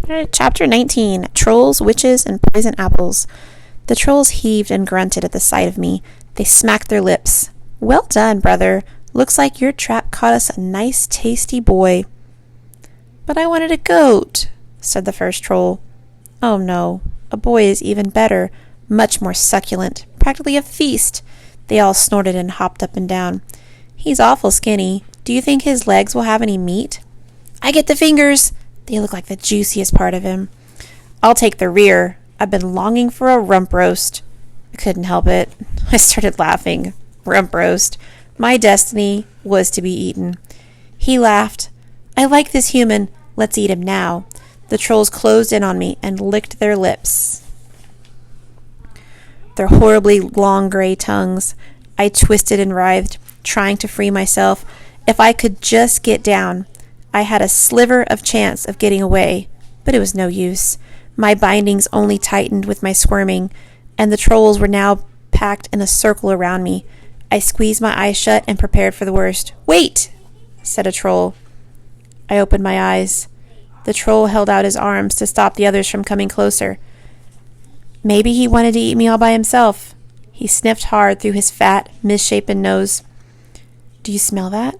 Chapter 19. Trolls, Witches, and Poison Apples. The trolls heaved and grunted at the sight of me. They smacked their lips. Well done, brother. Looks like your trap caught us a nice, tasty boy. But I wanted a goat, said the first troll. Oh no, a boy is even better, much more succulent, practically a feast. They all snorted and hopped up and down. He's awful skinny. Do you think his legs will have any meat? I get the fingers. They look like the juiciest part of him. I'll take the rear. I've been longing for a rump roast. I couldn't help it. I started laughing. Rump roast. My destiny was to be eaten. He laughed. I like this human. Let's eat him now. The trolls closed in on me and licked their lips. Their horribly long gray tongues. I twisted and writhed, trying to free myself. If I could just get down. I had a sliver of chance of getting away, but it was no use. My bindings only tightened with my squirming, and the trolls were now packed in a circle around me. I squeezed my eyes shut and prepared for the worst. Wait, said a troll. I opened my eyes. The troll held out his arms to stop the others from coming closer. Maybe he wanted to eat me all by himself. He sniffed hard through his fat, misshapen nose. Do you smell that?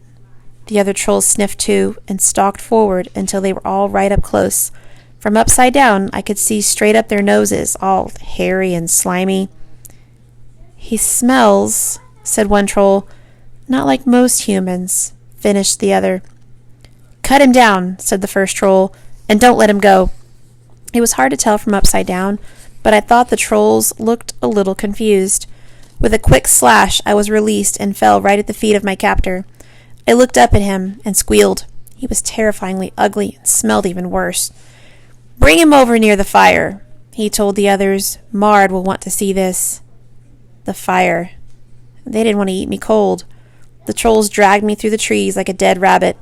The other trolls sniffed too and stalked forward until they were all right up close. From upside down, I could see straight up their noses, all hairy and slimy. He smells, said one troll. Not like most humans, finished the other. Cut him down, said the first troll, and don't let him go. It was hard to tell from upside down, but I thought the trolls looked a little confused. With a quick slash, I was released and fell right at the feet of my captor. I looked up at him and squealed. He was terrifyingly ugly and smelled even worse. Bring him over near the fire, he told the others. Mard will want to see this. The fire. They didn't want to eat me cold. The trolls dragged me through the trees like a dead rabbit.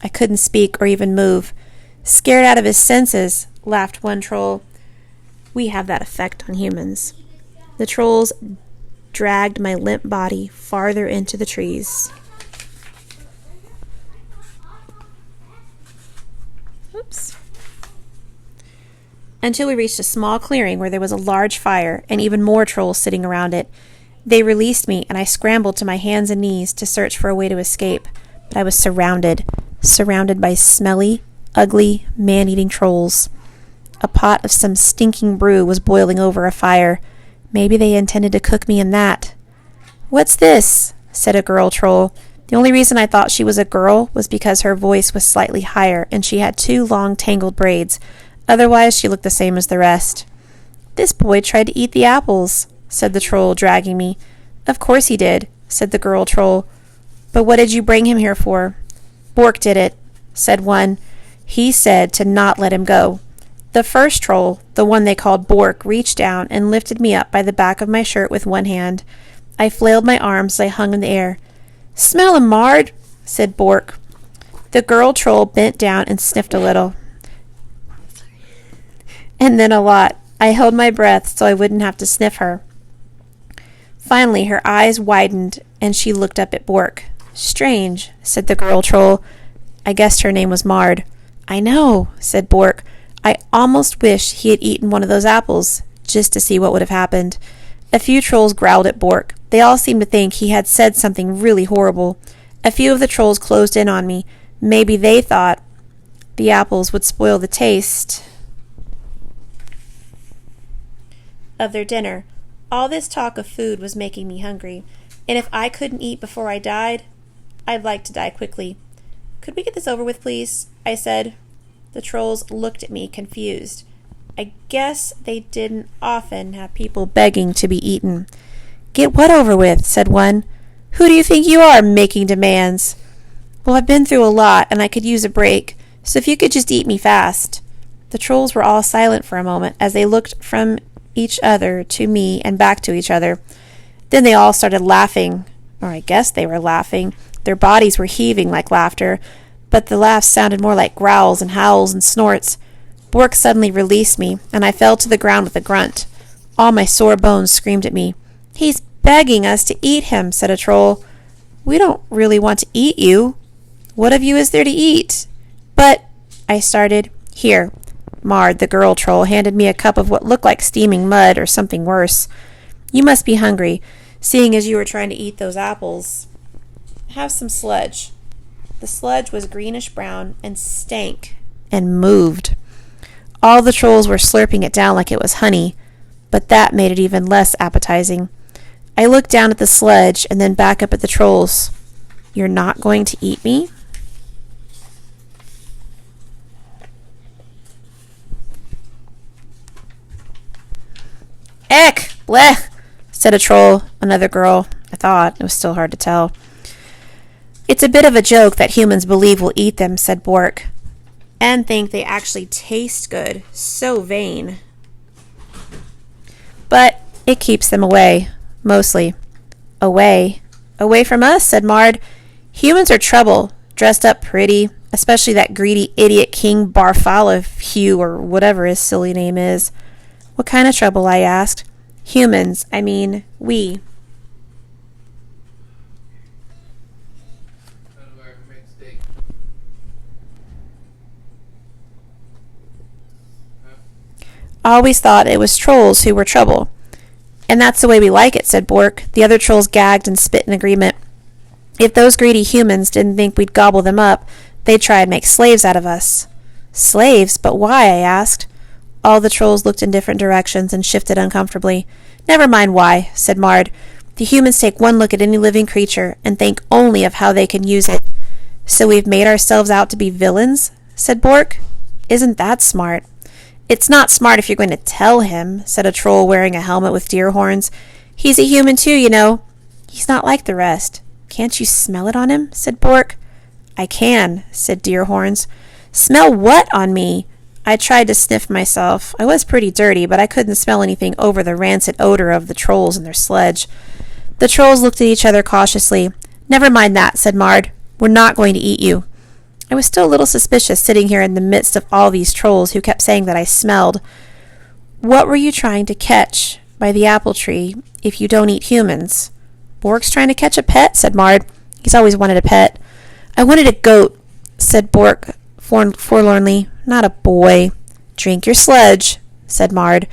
I couldn't speak or even move. Scared out of his senses, laughed one troll. We have that effect on humans. The trolls dragged my limp body farther into the trees. Oops. Until we reached a small clearing where there was a large fire and even more trolls sitting around it. They released me, and I scrambled to my hands and knees to search for a way to escape. But I was surrounded by smelly, ugly, man-eating trolls. A pot of some stinking brew was boiling over a fire. Maybe they intended to cook me in that. What's this? Said a girl troll. The only reason I thought she was a girl was because her voice was slightly higher and she had 2 long tangled braids. Otherwise, she looked the same as the rest. This boy tried to eat the apples, said the troll, dragging me. Of course he did, said the girl troll. But what did you bring him here for? Bork did it, said one. He said to not let him go. The first troll, the one they called Bork, reached down and lifted me up by the back of my shirt with one hand. I flailed my arms as I hung in the air. Smell him, Mard, said Bork. The girl troll bent down and sniffed a little. And then a lot. I held my breath so I wouldn't have to sniff her. Finally, her eyes widened and she looked up at Bork. Strange, said the girl troll. I guessed her name was Mard. I know, said Bork. I almost wished he had eaten one of those apples, just to see what would have happened. A few trolls growled at Bork. They all seemed to think he had said something really horrible. A few of the trolls closed in on me. Maybe they thought the apples would spoil the taste of their dinner. All this talk of food was making me hungry, and if I couldn't eat before I died, I'd like to die quickly. Could we get this over with, please? I said. The trolls looked at me, confused. I guess they didn't often have people begging to be eaten. Get what over with? Said one. Who do you think you are, making demands? Well, I've been through a lot, and I could use a break, so if you could just eat me fast. The trolls were all silent for a moment as they looked from each other to me and back to each other. Then they all started laughing, or I guess they were laughing. Their bodies were heaving like laughter, but the laughs sounded more like growls and howls and snorts. Bork suddenly released me, and I fell to the ground with a grunt. All my sore bones screamed at me. He's begging us to eat him, said a troll. We don't really want to eat you. What of you is there to eat? But, I started. Here. Mard, the girl troll, handed me a cup of what looked like steaming mud or something worse. You must be hungry, seeing as you were trying to eat those apples. Have some sludge. The sludge was greenish-brown and stank and moved. All the trolls were slurping it down like it was honey, but that made it even less appetizing. I looked down at the sludge and then back up at the trolls. You're not going to eat me? Eck! Blech! Said a troll, another girl. I thought. It was still hard to tell. It's a bit of a joke that humans believe we'll eat them, said Bork, and think they actually taste good. So vain. But it keeps them away, mostly. Away? Away from us, said Mard. Humans are trouble, dressed up pretty, especially that greedy idiot King Bartholomew, or whatever his silly name is. What kind of trouble, I asked. Humans, I mean, we. Always thought it was trolls who were trouble. And that's the way we like it, said Bork. The other trolls gagged and spit in agreement. If those greedy humans didn't think we'd gobble them up, they'd try and make slaves out of us. Slaves? But why? I asked. All the trolls looked in different directions and shifted uncomfortably. Never mind why, said Mard. The humans take one look at any living creature and think only of how they can use it. So we've made ourselves out to be villains, said Bork. Isn't that smart? It's not smart if you're going to tell him, said a troll wearing a helmet with deer horns. He's a human too, you know. He's not like the rest. Can't you smell it on him? Said Bork. I can, said Deerhorns. Smell what on me? I tried to sniff myself. I was pretty dirty, but I couldn't smell anything over the rancid odor of the trolls and their sledge. The trolls looked at each other cautiously. Never mind that, said Mard. We're not going to eat you. I was still a little suspicious sitting here in the midst of all these trolls who kept saying that I smelled. What were you trying to catch by the apple tree if you don't eat humans? Bork's trying to catch a pet, said Mard. He's always wanted a pet. I wanted a goat, said Bork forlornly. Not a boy. Drink your sludge, said Mard.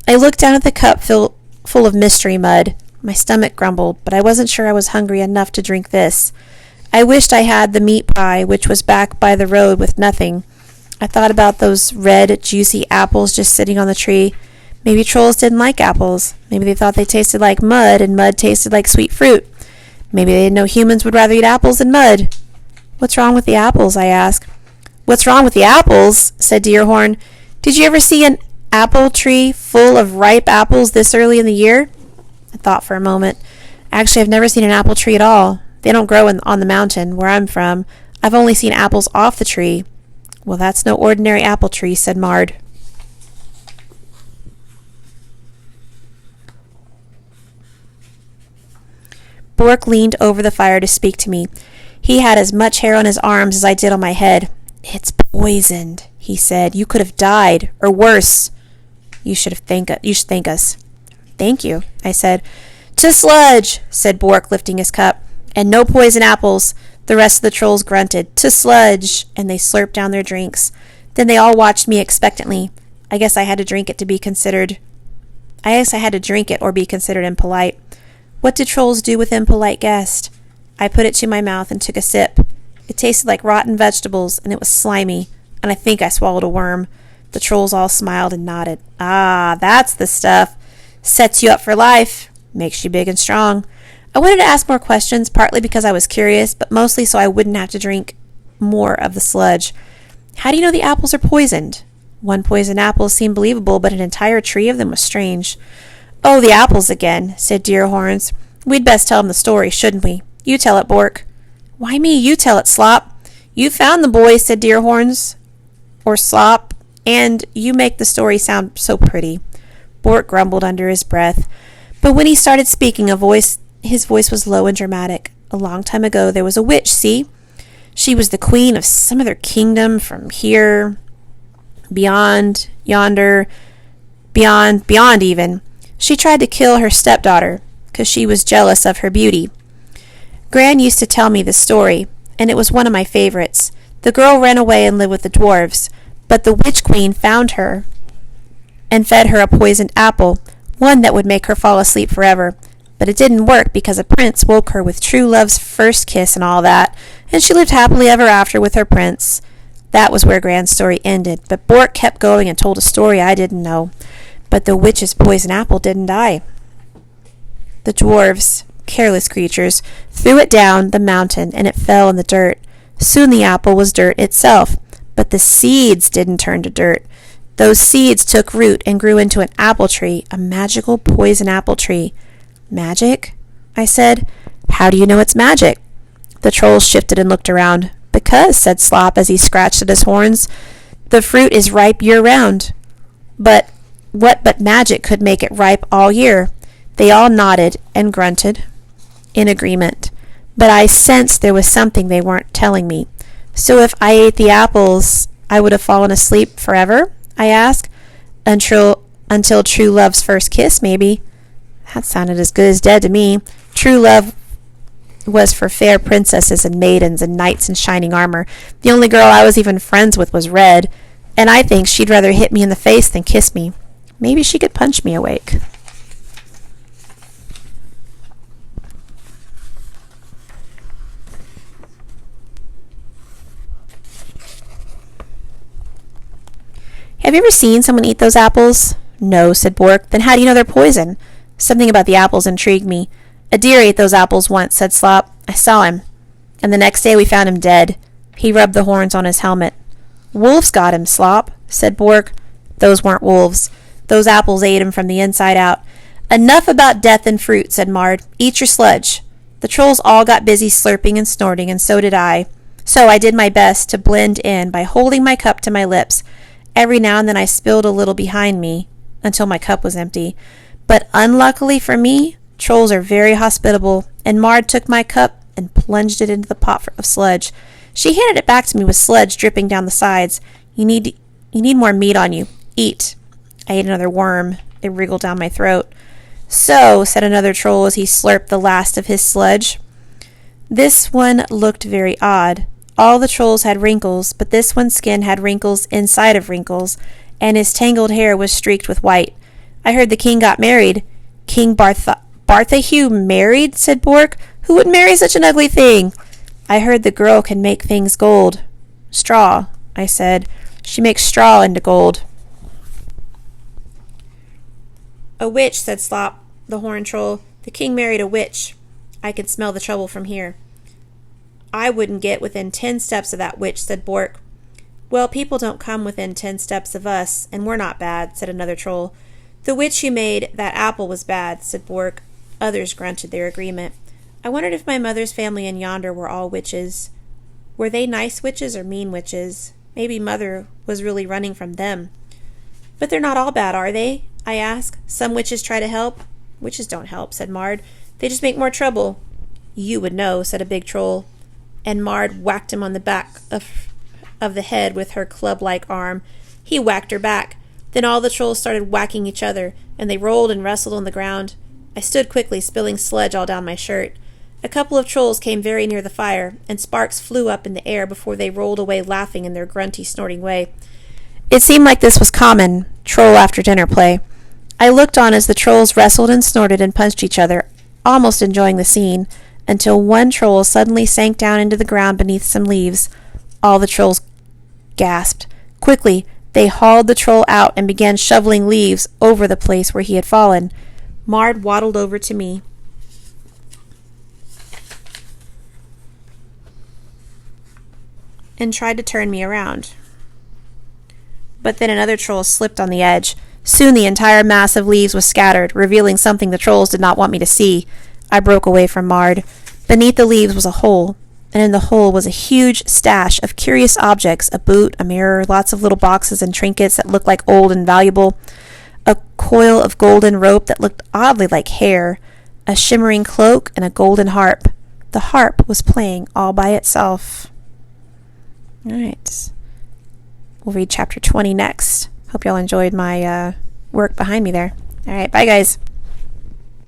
I looked down at the cup full of mystery mud. My stomach grumbled, but I wasn't sure I was hungry enough to drink this. I wished I had the meat pie, which was back by the road with nothing. I thought about those red, juicy apples just sitting on the tree. Maybe trolls didn't like apples. Maybe they thought they tasted like mud, and mud tasted like sweet fruit. Maybe they didn't know humans would rather eat apples than mud. What's wrong with the apples? I asked. What's wrong with the apples? Said Deerhorn. Did you ever see an apple tree full of ripe apples this early in the year? I thought for a moment. Actually, I've never seen an apple tree at all. They don't grow on the mountain where I'm from. I've only seen apples off the tree. Well, that's no ordinary apple tree, said Mard. Bork leaned over the fire to speak to me. He had as much hair on his arms as I did on my head. It's poisoned, he said. You could have died, or worse. You should thank us. Thank you, I said. To sludge, said Bork, lifting his cup. And no poison apples. The rest of the trolls grunted. To sludge, and they slurped down their drinks. Then they all watched me expectantly. I guess I had to drink it or be considered impolite. What did trolls do with impolite guests? I put it to my mouth and took a sip. It tasted like rotten vegetables, and it was slimy, and I think I swallowed a worm. The trolls all smiled and nodded. Ah, that's the stuff. Sets you up for life. Makes you big and strong. I wanted to ask more questions, partly because I was curious, but mostly so I wouldn't have to drink more of the sludge. How do you know the apples are poisoned? One poisoned apple seemed believable, but an entire tree of them was strange. Oh, the apples again, said Deerhorns. We'd best tell him the story, shouldn't we? You tell it, Bork. Why me? You tell it, Slop. You found the boy, said Deerhorns. Or Slop. And you make the story sound so pretty. Bork grumbled under his breath. But when he started speaking, his voice was low and dramatic. A long time ago there was a witch, see? She was the queen of some other kingdom from here, beyond, yonder, beyond even. She tried to kill her stepdaughter, 'cause she was jealous of her beauty. Gran used to tell me this story, and it was one of my favorites. The girl ran away and lived with the dwarves, But the witch queen found her and fed her a poisoned apple, one that would make her fall asleep forever. But it didn't work because a prince woke her with true love's first kiss and all that, and she lived happily ever after with her prince. That was where Gran's story ended, but Bork kept going and told a story I didn't know. But the witch's poison apple didn't die. The dwarves, careless creatures, threw it down the mountain and it fell in the dirt. Soon the apple was dirt itself, but the seeds didn't turn to dirt. Those seeds took root and grew into an apple tree, a magical poison apple tree. Magic? I said. How do you know it's magic? The trolls shifted and looked around. Because, said Slop as he scratched at his horns, the fruit is ripe year-round. But what but magic could make it ripe all year? They all nodded and grunted in agreement. But I sensed there was something they weren't telling me. So if I ate the apples, I would have fallen asleep forever? I asked. Until true love's first kiss, maybe. That sounded as good as dead to me. True love was for fair princesses and maidens and knights in shining armor. The only girl I was even friends with was Red, and I think she'd rather hit me in the face than kiss me. Maybe she could punch me awake. Have you ever seen someone eat those apples? No, said Bork. Then how do you know they're poison? Something about the apples intrigued me. A deer ate those apples once, said Slop. I saw him. And the next day we found him dead. He rubbed the horns on his helmet. Wolves got him, Slop, said Bork. Those weren't wolves. Those apples ate him from the inside out. Enough about death and fruit, said Mard. Eat your sludge. The trolls all got busy slurping and snorting, and so did I. So I did my best to blend in by holding my cup to my lips. Every now and then I spilled a little behind me until my cup was empty. But unluckily for me, trolls are very hospitable, and Mard took my cup and plunged it into the pot of sludge. She handed it back to me with sludge dripping down the sides. You need more meat on you. Eat. I ate another worm. It wriggled down my throat. So, said another troll as he slurped the last of his sludge. This one looked very odd. All the trolls had wrinkles, but this one's skin had wrinkles inside of wrinkles, and his tangled hair was streaked with white. I heard the king got married. King Barthahue married, said Bork. Who would marry such an ugly thing? I heard the girl can make things gold. Straw, I said. She makes straw into gold. A witch, said Slop, the horn troll. The king married a witch. I could smell the trouble from here. I wouldn't get within 10 steps of that witch, said Bork. Well, people don't come within 10 steps of us, and we're not bad, said another troll. The witch who made that apple was bad, said Bork. Others grunted their agreement. I wondered if my mother's family in yonder were all witches. Were they nice witches or mean witches? Maybe Mother was really running from them. But they're not all bad, are they? I asked. Some witches try to help. Witches don't help, said Mard. They just make more trouble. You would know, said a big troll. And Mard whacked him on the back of the head with her club-like arm. He whacked her back. Then all the trolls started whacking each other, and they rolled and wrestled on the ground. I stood quickly, spilling sludge all down my shirt. A couple of trolls came very near the fire, and sparks flew up in the air before they rolled away laughing in their grunty, snorting way. It seemed like this was common, troll after dinner play. I looked on as the trolls wrestled and snorted and punched each other, almost enjoying the scene, until one troll suddenly sank down into the ground beneath some leaves. All the trolls gasped. Quickly, they hauled the troll out and began shoveling leaves over the place where he had fallen. Mard waddled over to me. And tried to turn me around. But then another troll slipped on the edge. Soon the entire mass of leaves was scattered, revealing something the trolls did not want me to see. I broke away from Mard. Beneath the leaves was a hole, and in the hole was a huge stash of curious objects, a boot, a mirror, lots of little boxes and trinkets that looked like old and valuable, a coil of golden rope that looked oddly like hair, a shimmering cloak, and a golden harp. The harp was playing all by itself. All right. We'll read chapter 20 next. Hope y'all enjoyed my work behind me there. All right, bye guys.